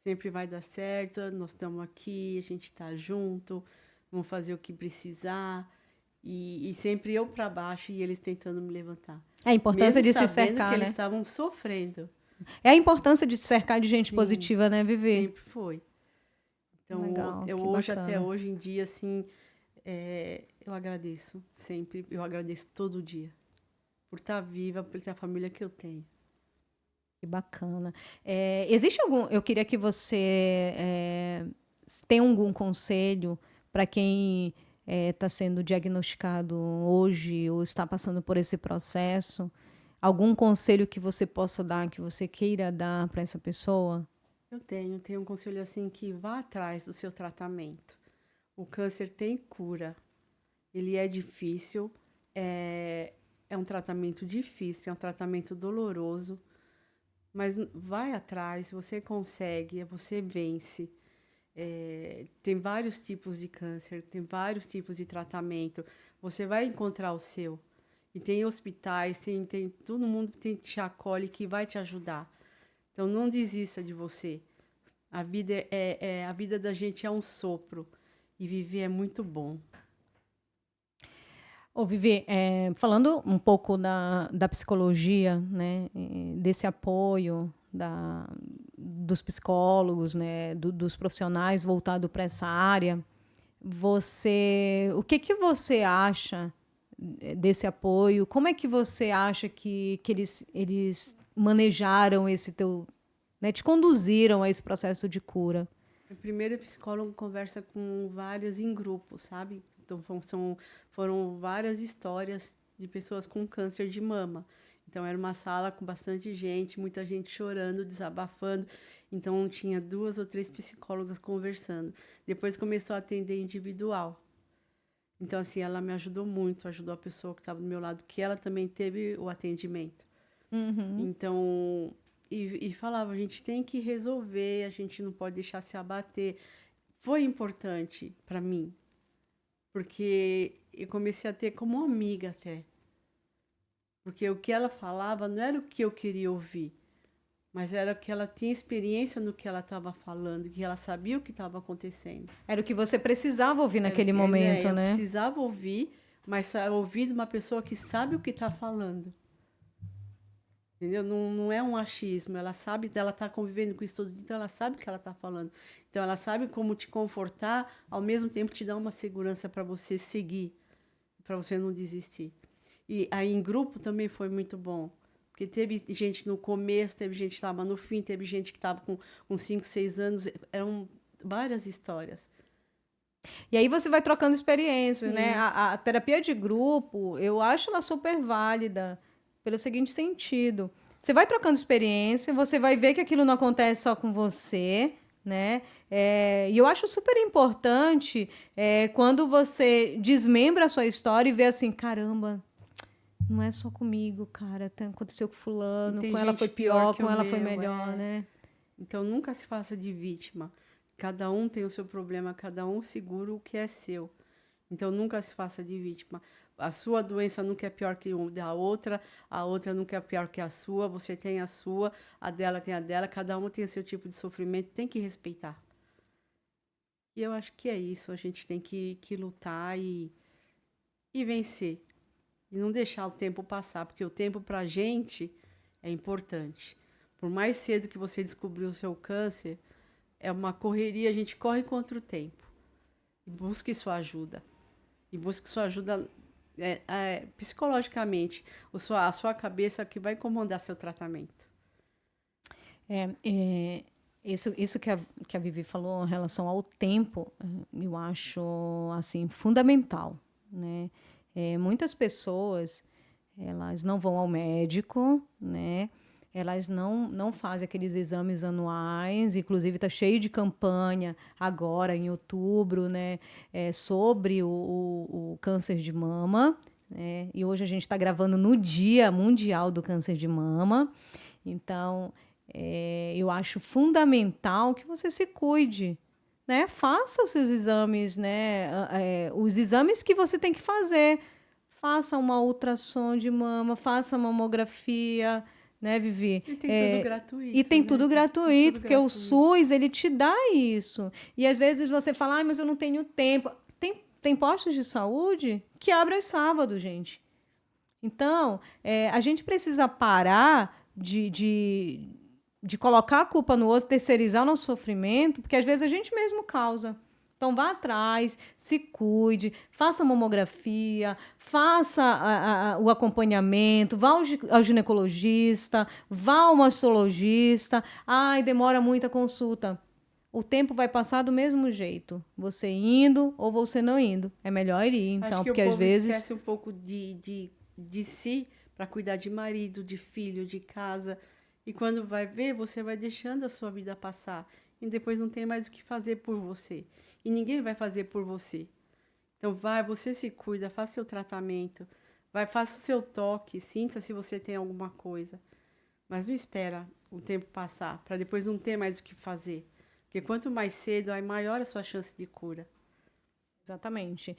Speaker 2: Sempre vai dar certo, nós estamos aqui, a gente está junto, vamos fazer o que precisar. E sempre eu para baixo e eles tentando me levantar.
Speaker 1: É a importância
Speaker 2: Mesmo
Speaker 1: de se
Speaker 2: sabendo que
Speaker 1: cercar,
Speaker 2: eles
Speaker 1: né?
Speaker 2: estavam sofrendo.
Speaker 1: É a importância de se cercar de gente
Speaker 2: Sim,
Speaker 1: positiva, né, Vivi?
Speaker 2: sempre foi. Então,
Speaker 1: Legal,
Speaker 2: eu
Speaker 1: que
Speaker 2: hoje, até
Speaker 1: bacana.
Speaker 2: hoje em dia, assim, eu agradeço sempre, eu agradeço todo dia. Por estar viva, por ter a família que eu tenho.
Speaker 1: Que bacana. Existe algum. Eu queria que você tenha algum conselho para quem está sendo diagnosticado hoje ou está passando por esse processo? Algum conselho que você possa dar, que você queira dar para essa pessoa?
Speaker 2: Eu tenho um conselho assim que vá atrás do seu tratamento. O câncer tem cura. Ele é difícil, é um tratamento difícil, é um tratamento doloroso, mas vai atrás, você consegue, você vence. Tem vários tipos de câncer, tem vários tipos de tratamento. Você vai encontrar o seu. E tem hospitais, tem todo mundo que te acolhe que vai te ajudar. Então não desista de você. A vida da gente é um sopro e viver é muito bom.
Speaker 1: Ô, Vivi, falando um pouco da psicologia, né, desse apoio dos psicólogos, né, dos profissionais voltado para essa área, o que você acha desse apoio? Como é que você acha que eles manejaram esse teu, né, te conduziram a esse processo de cura?
Speaker 2: Primeiro, o psicólogo conversa com várias em grupo, sabe? Então, foram várias histórias de pessoas com câncer de mama. Então, era uma sala com bastante gente, muita gente chorando, desabafando. Então, tinha 2 ou 3 psicólogas conversando. Depois, começou a atender individual. Então, assim, ela me ajudou muito, ajudou a pessoa que estava do meu lado, que ela também teve o atendimento. Então, e falava, a gente tem que resolver, a gente não pode deixar se abater. Foi importante para mim, porque eu comecei a ter como amiga até. Porque o que ela falava não era o que eu queria ouvir, mas era que ela tinha experiência no que ela estava falando, que ela sabia o que estava acontecendo.
Speaker 1: Era o que você precisava ouvir
Speaker 2: Era o
Speaker 1: naquele
Speaker 2: que,
Speaker 1: momento,
Speaker 2: eu
Speaker 1: né?
Speaker 2: precisava ouvir, mas ouvir de uma pessoa que sabe o que está falando. Entendeu? Não, não é um achismo. Ela sabe, ela está convivendo com isso todo dia, então ela sabe o que ela está falando. Então ela sabe como te confortar, ao mesmo tempo te dar uma segurança para você seguir, para você não desistir. E aí em grupo também foi muito bom. Porque teve gente no começo, teve gente que estava no fim, teve gente que estava com 5, 6 anos. Eram várias histórias.
Speaker 1: E aí você vai trocando experiências, né?
Speaker 2: Sim.
Speaker 1: A terapia de grupo, eu acho ela super válida pelo seguinte sentido. Você vai trocando experiência, você vai ver que aquilo não acontece só com você, né? E eu acho super importante quando você desmembra a sua história e vê assim, caramba, não é só comigo, cara. Aconteceu com
Speaker 2: E
Speaker 1: fulano,
Speaker 2: tem
Speaker 1: com ela
Speaker 2: gente
Speaker 1: foi
Speaker 2: pior
Speaker 1: pior,
Speaker 2: que
Speaker 1: com
Speaker 2: o
Speaker 1: ela foi
Speaker 2: meu,
Speaker 1: melhor, né?
Speaker 2: Então nunca se faça de vítima. Cada um tem o seu problema, cada um segura o que é seu. Então nunca se faça de vítima. A sua doença nunca é pior que a outra nunca é pior que a sua, você tem a dela tem a dela, cada uma tem o seu tipo de sofrimento, tem que respeitar. E eu acho que é isso, a gente tem que lutar e vencer. E não deixar o tempo passar, porque o tempo pra gente é importante. Por mais cedo que você descobriu o seu câncer, é uma correria, a gente corre contra o tempo. E busque sua ajuda. E busque sua ajuda psicologicamente. A sua cabeça que vai comandar seu tratamento.
Speaker 1: Isso que a Vivi falou em relação ao tempo, eu acho assim fundamental, né? Muitas pessoas elas não vão ao médico, né? Elas não fazem aqueles exames anuais, inclusive está cheio de campanha agora em outubro, né? Sobre o câncer de mama, né? E hoje a gente está gravando no Dia Mundial do Câncer de Mama, então eu acho fundamental que você se cuide, né? Faça os seus exames, né? Os exames que você tem que fazer. Faça uma ultrassom de mama, faça mamografia, né, Vivi?
Speaker 2: E tem tudo
Speaker 1: E
Speaker 2: gratuito,
Speaker 1: tem
Speaker 2: né?
Speaker 1: tudo
Speaker 2: Tem
Speaker 1: gratuito,
Speaker 2: tudo
Speaker 1: porque o
Speaker 2: gratuito.
Speaker 1: SUS, ele te dá isso. E às vezes você fala, mas eu não tenho tempo. Tem postos de saúde que abrem aos sábados, gente. Então, a gente precisa parar de colocar a culpa no outro, terceirizar o nosso sofrimento, porque às vezes a gente mesmo causa. Então, vá atrás, se cuide, faça mamografia, faça o acompanhamento, vá ao ginecologista, vá ao mastologista. Ai, demora muito a consulta. O tempo vai passar do mesmo jeito, você indo ou você não indo. É melhor ir,
Speaker 2: Acho
Speaker 1: então,
Speaker 2: que o
Speaker 1: porque às
Speaker 2: povo
Speaker 1: vezes.
Speaker 2: esquece um pouco de si para cuidar de marido, de filho, de casa. E quando vai ver, você vai deixando a sua vida passar. E depois não tem mais o que fazer por você. E ninguém vai fazer por você. Então vai, você se cuida, faça seu tratamento. Vai, faça o seu toque, sinta se você tem alguma coisa. Mas não espera o tempo passar, para depois não ter mais o que fazer. Porque quanto mais cedo, aí maior a sua chance de cura.
Speaker 1: Exatamente.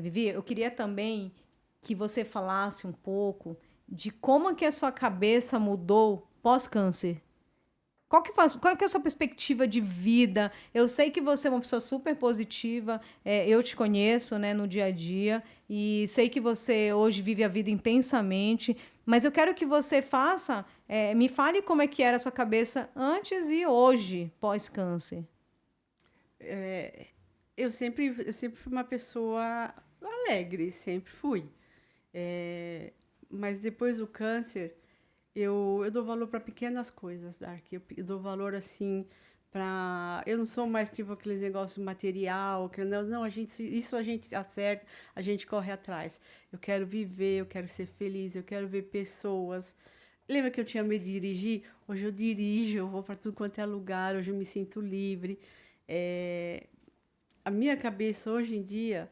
Speaker 1: Vivi, eu queria também que você falasse um pouco de como é que a sua cabeça mudou pós-câncer. Qual que é a sua perspectiva de vida? Eu sei que você é uma pessoa super positiva, eu te conheço, né, no dia a dia, e sei que você hoje vive a vida intensamente, mas eu quero que você me fale como é que era a sua cabeça antes e hoje, pós-câncer.
Speaker 2: Eu sempre fui uma pessoa alegre, sempre fui. Mas depois do câncer, eu dou valor para pequenas coisas, Dark. Eu dou valor assim para. Eu não sou mais tipo aqueles negócios material, que não, isso a gente acerta, a gente corre atrás. Eu quero viver, eu quero ser feliz, eu quero ver pessoas. Lembra que eu tinha medo de dirigir? Hoje eu dirijo, eu vou para tudo quanto é lugar, hoje eu me sinto livre. É, a minha cabeça hoje em dia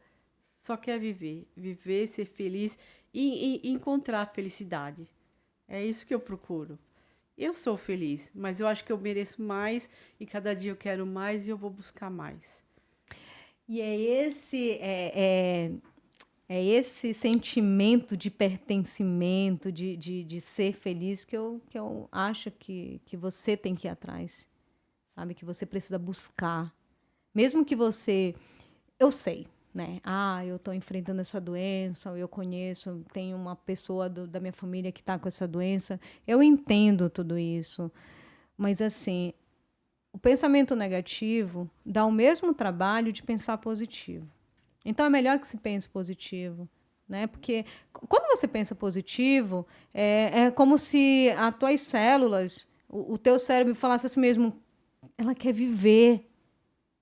Speaker 2: só quer viver, viver, ser feliz e encontrar a felicidade. É isso que eu procuro. Eu sou feliz, mas eu acho que eu mereço mais e cada dia eu quero mais e eu vou buscar mais.
Speaker 1: E é esse É esse sentimento de pertencimento, de ser feliz que eu acho que você tem que ir atrás, sabe? Que você precisa buscar. Mesmo que você... Eu sei, né? Ah, eu estou enfrentando essa doença, ou eu conheço, tenho uma pessoa da minha família que está com essa doença. Eu entendo tudo isso. Mas, assim, o pensamento negativo dá o mesmo trabalho de pensar positivo. Então, é melhor que se pense positivo, né? Porque quando você pensa positivo, é como se as tuas células, o teu cérebro falasse assim mesmo, ela quer viver,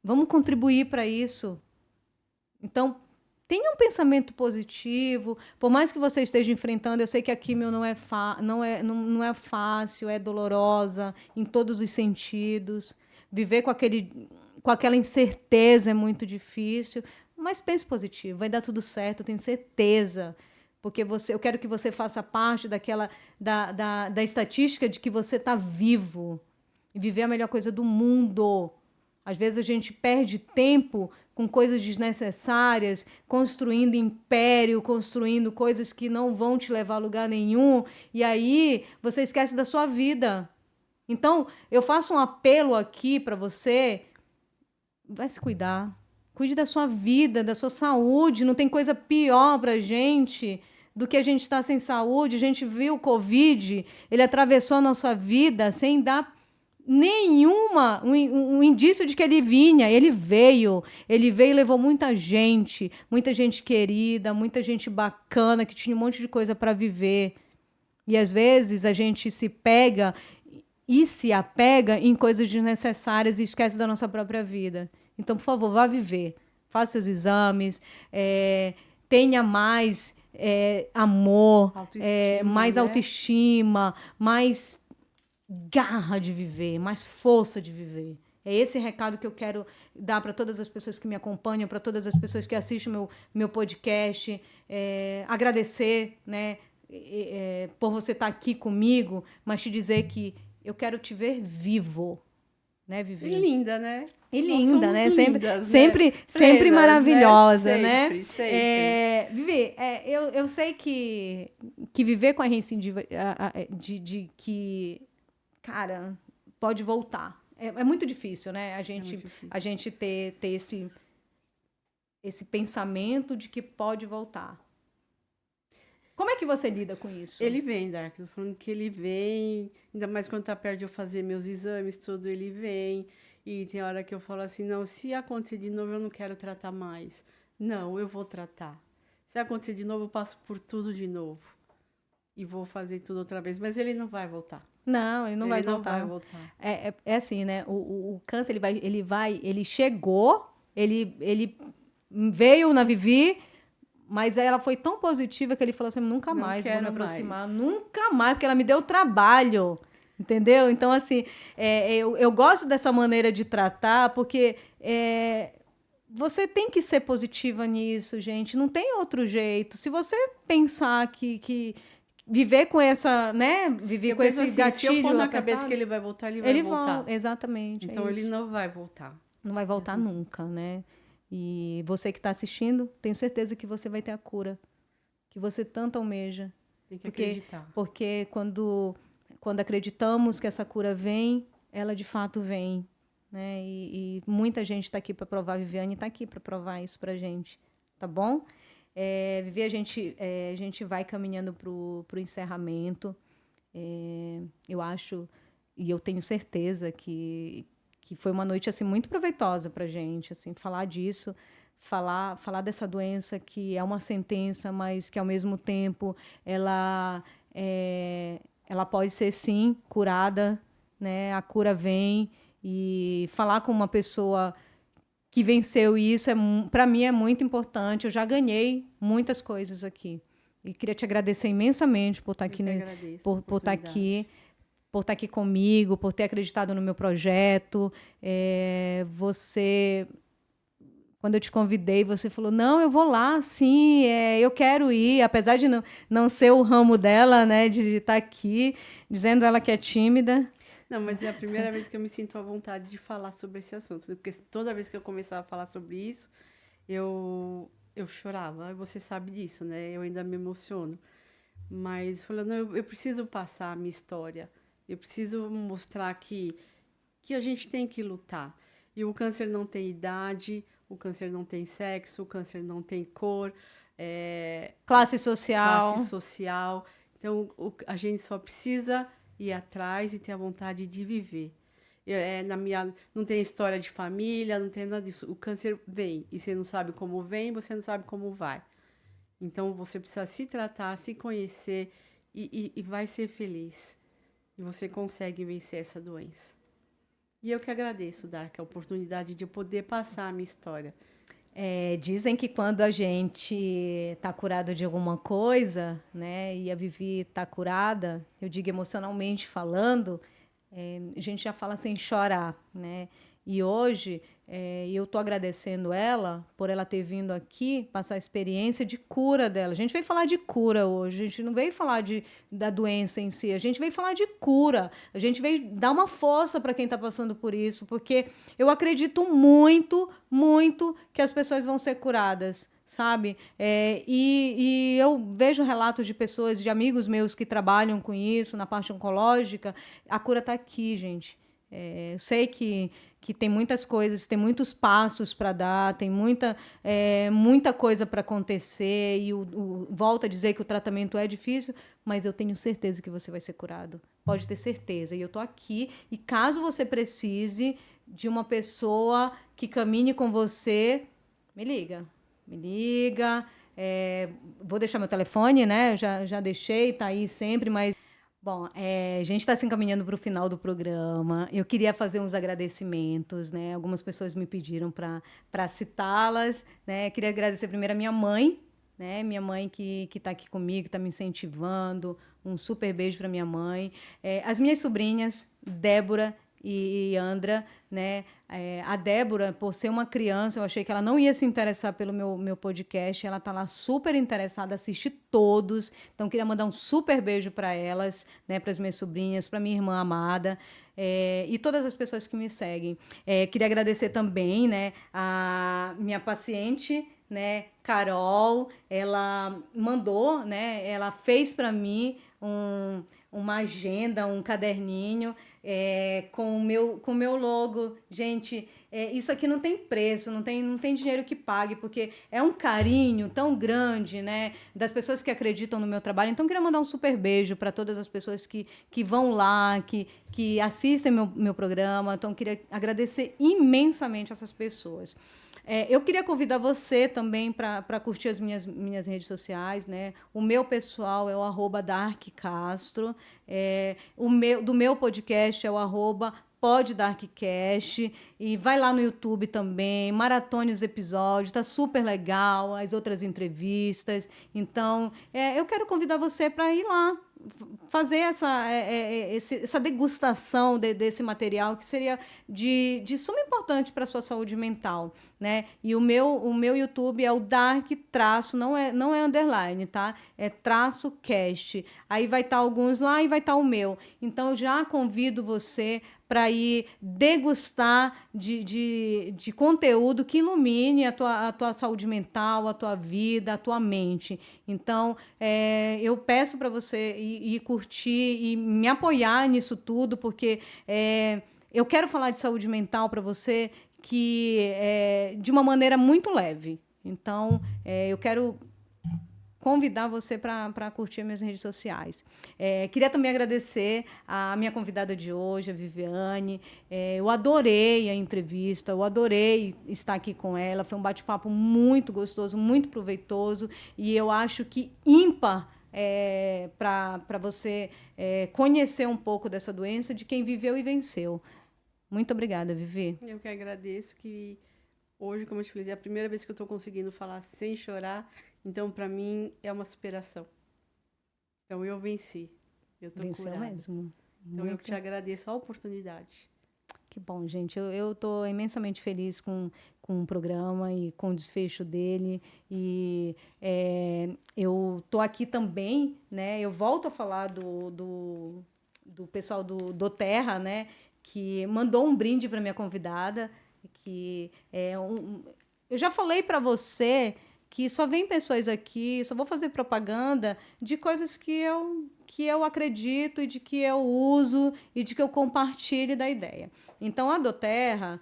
Speaker 1: vamos contribuir para isso. Então, tenha um pensamento positivo, por mais que você esteja enfrentando, eu sei que a quimio não é fácil, é dolorosa em todos os sentidos, viver com aquela incerteza é muito difícil, mas pense positivo, vai dar tudo certo, eu tenho certeza. Porque eu quero que você faça parte da estatística de que você está vivo. E viver a melhor coisa do mundo. Às vezes a gente perde tempo com coisas desnecessárias, construindo império, construindo coisas que não vão te levar a lugar nenhum. E aí você esquece da sua vida. Então, eu faço um apelo aqui para você. Vai se cuidar. Cuide da sua vida, da sua saúde. Não tem coisa pior pra gente do que a gente estar sem saúde. A gente viu o Covid, ele atravessou a nossa vida sem dar um indício de que ele vinha. Ele veio e levou muita gente querida, muita gente bacana, que tinha um monte de coisa para viver. E às vezes a gente se pega e se apega em coisas desnecessárias e esquece da nossa própria vida. Então, por favor, vá viver. Faça seus exames, tenha mais amor, mais autoestima, mais garra de viver, mais força de viver. É esse recado que eu quero dar para todas as pessoas que me acompanham, para todas as pessoas que assistem meu podcast. Agradecer, né, por você estar aqui comigo, mas te dizer que eu quero te ver vivo. Né, Vivi?
Speaker 2: E linda, né?
Speaker 1: E linda, né?
Speaker 2: Lindas,
Speaker 1: sempre
Speaker 2: plenas,
Speaker 1: maravilhosa,
Speaker 2: né?
Speaker 1: Sempre,
Speaker 2: né? Sempre.
Speaker 1: Vivi, eu sei que viver com a recidiva de que, cara, pode voltar. É muito difícil, né? A gente ter esse pensamento de que pode voltar. Como é que você lida com isso?
Speaker 2: Ele vem, Dark. Tô falando que ele vem, ainda mais quando tá perto de eu fazer meus exames, tudo, ele vem. E tem hora que eu falo assim, não, se acontecer de novo, eu não quero tratar mais. Não, eu vou tratar. Se acontecer de novo, eu passo por tudo de novo. E vou fazer tudo outra vez. Mas ele não vai voltar.
Speaker 1: Não, ele não vai voltar. É assim, né? O câncer, ele chegou, ele veio na Vivi, mas ela foi tão positiva que ele falou assim, nunca mais vou me aproximar. Nunca mais, porque ela me deu trabalho. Entendeu? Então, assim, eu gosto dessa maneira de tratar, porque você tem que ser positiva nisso, gente. Não tem outro jeito. Se você pensar que viver com essa, né? Viver com esse gatilho.
Speaker 2: Se eu pôr na cabeça que ele vai voltar, ele vai voltar.
Speaker 1: Exatamente.
Speaker 2: Então, ele não vai voltar.
Speaker 1: Não vai voltar nunca, né? E você que está assistindo, tenho certeza que você vai ter a cura que você tanto almeja.
Speaker 2: Tem que acreditar.
Speaker 1: Porque quando acreditamos que essa cura vem, ela de fato vem, né? E muita gente está aqui para provar, a Viviane está aqui para provar isso para a gente, tá bom? Vivi, a gente vai caminhando para o encerramento. Eu acho, e eu tenho certeza que foi uma noite assim, muito proveitosa para a gente, assim, falar disso, falar dessa doença que é uma sentença, mas que, ao mesmo tempo, ela pode ser, sim, curada, né? A cura vem, e falar com uma pessoa que venceu isso, para mim, é muito importante. Eu já ganhei muitas coisas aqui. E queria te agradecer imensamente por estar aqui, por estar aqui comigo, por ter acreditado no meu projeto. Você... Quando eu te convidei, você falou, não, eu vou lá, sim, eu quero ir, apesar de não ser o ramo dela, né, de estar aqui, dizendo ela que é tímida.
Speaker 2: Não, mas é a primeira vez que eu me sinto à vontade de falar sobre esse assunto, porque toda vez que eu começava a falar sobre isso, eu eu chorava, você sabe disso, né? Eu ainda me emociono. Mas falando, eu preciso passar a minha história. Eu preciso mostrar que a gente tem que lutar. E o câncer não tem idade, o câncer não tem sexo, o câncer não tem cor,
Speaker 1: Classe social.
Speaker 2: classe social. Então, a gente só precisa ir atrás e ter a vontade de viver. Não tem história de família, não tem nada disso. O câncer vem e você não sabe como vem, você não sabe como vai. Então, você precisa se tratar, se conhecer e vai ser feliz. E você consegue vencer essa doença. E eu que agradeço, Dark, a oportunidade de eu poder passar a minha história.
Speaker 1: Dizem que quando a gente está curado de alguma coisa, né, e a Vivi está curada, eu digo emocionalmente falando, a gente já fala sem chorar, né? E hoje eu estou agradecendo ela por ela ter vindo aqui passar a experiência de cura dela. A gente veio falar de cura hoje, a gente não veio falar da doença em si, a gente veio falar de cura, a gente veio dar uma força para quem está passando por isso, porque eu acredito muito, muito que as pessoas vão ser curadas. Sabe? E eu vejo relatos de pessoas, de amigos meus que trabalham com isso, na parte oncológica. A cura está aqui, gente. Eu sei que tem muitas coisas, tem muitos passos para dar, tem muita coisa para acontecer. E volto a dizer que o tratamento é difícil, mas eu tenho certeza que você vai ser curado. Pode ter certeza. E eu estou aqui. E caso você precise de uma pessoa que caminhe com você, me liga. Me liga, vou deixar meu telefone, né? Já deixei, tá aí sempre, mas... Bom, a gente está se encaminhando para o final do programa. Eu queria fazer uns agradecimentos, né? Algumas pessoas me pediram para citá-las, né? Queria agradecer primeiro a minha mãe, né? Minha mãe que está aqui comigo, está me incentivando. Um super beijo para minha mãe. As minhas sobrinhas, Débora e Andra, né? A Débora, por ser uma criança, eu achei que ela não ia se interessar pelo meu podcast. Ela tá lá super interessada, assiste todos. Então, queria mandar um super beijo para elas, né? Para as minhas sobrinhas, para minha irmã amada. E todas as pessoas que me seguem. Queria agradecer também, né? A minha paciente, né? Carol, ela mandou, né? Ela fez para mim uma agenda, um caderninho com o meu logo. Gente, isso aqui não tem preço, não tem dinheiro que pague, porque é um carinho tão grande, né, das pessoas que acreditam no meu trabalho. Então, eu queria mandar um super beijo para todas as pessoas que vão lá, que assistem meu programa. Então, eu queria agradecer imensamente essas pessoas. Eu queria convidar você também para curtir as minhas redes sociais, né? O meu pessoal é o @darkcastro. Do meu podcast é o @poddarkcast. E vai lá no YouTube também, maratone os episódios, tá super legal, as outras entrevistas. Então, eu quero convidar você para ir lá, fazer essa degustação desse material que seria de suma importância para a sua saúde mental, né? E o meu YouTube é o Dark traço, não é underline, tá? É traço cast. Aí vai estar alguns lá e vai estar o meu. Então, eu já convido você para ir degustar de conteúdo que ilumine a tua saúde mental, a tua vida, a tua mente. Então, eu peço para você ir curtir e me apoiar nisso tudo, porque eu quero falar de saúde mental para você de uma maneira muito leve. Então, eu quero convidar você para curtir minhas redes sociais. Queria também agradecer a minha convidada de hoje, a Viviane. Eu adorei a entrevista, eu adorei estar aqui com ela. Foi um bate-papo muito gostoso, muito proveitoso, e eu acho que ímpar para você conhecer um pouco dessa doença de quem viveu e venceu. Muito obrigada, Vivi.
Speaker 2: Eu que agradeço que hoje, como eu te falei, é a primeira vez que eu estou conseguindo falar sem chorar. Então, para mim, é uma superação. Então, eu venci. Eu estou curada.
Speaker 1: Venceu mesmo.
Speaker 2: Então, eu te agradeço a oportunidade.
Speaker 1: Que bom, gente. Eu estou imensamente feliz com o programa e com o desfecho dele. E eu estou aqui também, né? Eu volto a falar do pessoal do Terra, né? Que mandou um brinde para minha convidada. Eu já falei para você que só vem pessoas aqui, só vou fazer propaganda de coisas que eu acredito e de que eu uso e de que eu compartilho da ideia. Então, a doTERRA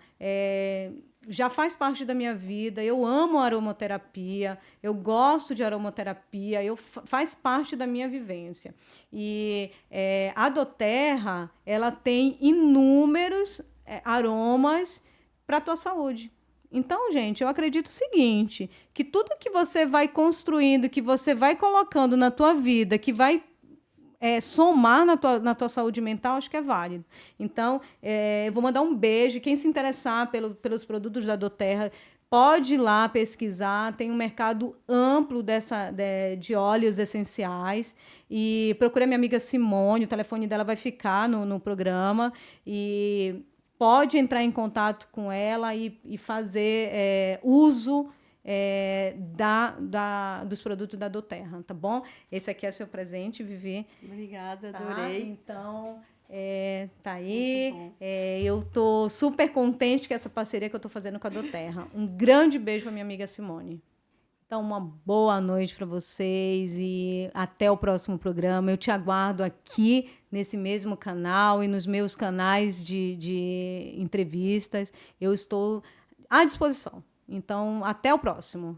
Speaker 1: já faz parte da minha vida, eu amo aromaterapia, eu gosto de aromaterapia, faz parte da minha vivência. E a doTERRA, ela tem inúmeros aromas para a tua saúde. Então, gente, eu acredito o seguinte, que tudo que você vai construindo, que você vai colocando na tua vida, que vai somar na tua saúde mental, acho que é válido. Então, eu vou mandar um beijo. Quem se interessar pelos produtos da doTERRA, pode ir lá pesquisar. Tem um mercado amplo de óleos essenciais. E procure a minha amiga Simone, o telefone dela vai ficar no programa. E pode entrar em contato com ela e fazer uso dos produtos da doTERRA, tá bom? Esse aqui é seu presente, Vivi.
Speaker 2: Obrigada, adorei.
Speaker 1: Tá? Então, tá aí. Eu tô super contente com essa parceria que eu tô fazendo com a doTERRA. Um grande beijo para minha amiga Simone. Então, uma boa noite para vocês e até o próximo programa. Eu te aguardo aqui nesse mesmo canal e nos meus canais de entrevistas. Eu estou à disposição. Então, até o próximo.